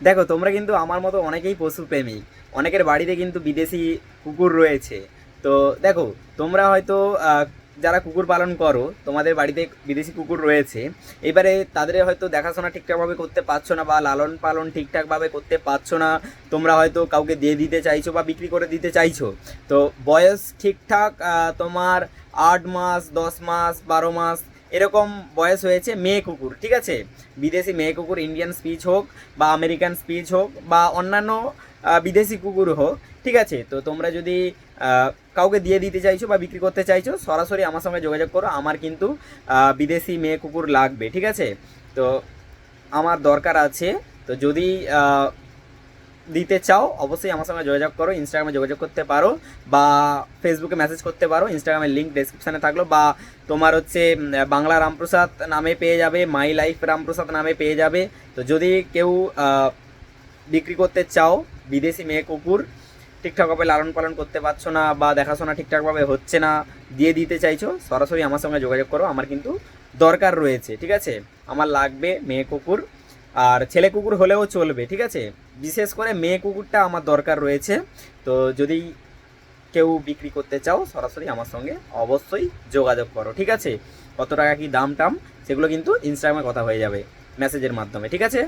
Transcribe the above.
দেখো তোমরা কিন্তু আমার মতো অনেকেই পশুপ্রেমী, অনেকের বাড়িতে কিন্তু বিদেশি কুকুর রয়েছে। তো দেখো, তোমরা হয়তো যারা কুকুর পালন করো তোমাদের বাড়িতে বিদেশি কুকুর রয়েছে, এবারে তাদের হয়তো দেখাশোনা ঠিকঠাকভাবে করতে পারছো না বা লালন পালন ঠিকঠাকভাবে করতে পারছো না। তোমরা হয়তো কাউকে দিয়ে দিতে চাইছো বা বিক্রি করে দিতে চাইছো। তো বয়স ঠিকঠাক তোমার 8 মাস, 10 মাস, 12 মাস এরকম বয়স হয়েছে মেয়ে কুকুর, ঠিক আছে? বিদেশি মেয়ে কুকুর, ইন্ডিয়ান স্পিচ হোক বা আমেরিকান স্পিচ হোক বা অন্যান্য বিদেশি কুকুর হোক, ঠিক আছে? তো তোমরা যদি কাউকে দিয়ে দিতে চাইছো বা বিক্রি করতে চাইছো, সরাসরি আমার সঙ্গে যোগাযোগ করো। আমার কিন্তু বিদেশি মেয়ে কুকুর লাগবে, ঠিক আছে? তো আমার দরকার আছে। তো যদি দিতে চাও অবশ্যই আমার সঙ্গে যোগাযোগ করো, ইনস্টাগ্রামে যোগাযোগ করতে পারো বা ফেসবুকে মেসেজ করতে পারো, ইনস্টাগ্রামের লিঙ্ক ডেসক্রিপশানে থাকলো, বা তোমার হচ্ছে বাংলা রামপ্রসাদ নামে পেয়ে যাবে, মাই লাইফ রামপ্রসাদ নামে পেয়ে যাবে। তো যদি কেউ বিক্রি করতে চাও বিদেশি মেয়ে কুকুর, ঠিকঠাকভাবে লালন পালন করতে পারছো না বা দেখাশোনা ঠিকঠাকভাবে হচ্ছে না, দিয়ে দিতে চাইছো, সরাসরি আমার সঙ্গে যোগাযোগ করো। আমার কিন্তু দরকার রয়েছে, ঠিক আছে? আমার লাগবে মেয়ে কুকুর, আর ছেলে কুকুর হলেও চলবে, ঠিক আছে? বিশেষ করে মেয়ে কুকুরটা আমার দরকার রয়েছে। তো যদি কেউ বিক্রি করতে চাও সরাসরি আমার সঙ্গে অবশ্যই যোগাযোগ করো, ঠিক আছে? কত টাকা কি দাম টাম সেগুলো কিন্তু ইনস্টাগ্রামে কথা হয়ে যাবে মেসেজের মাধ্যমে, ঠিক আছে?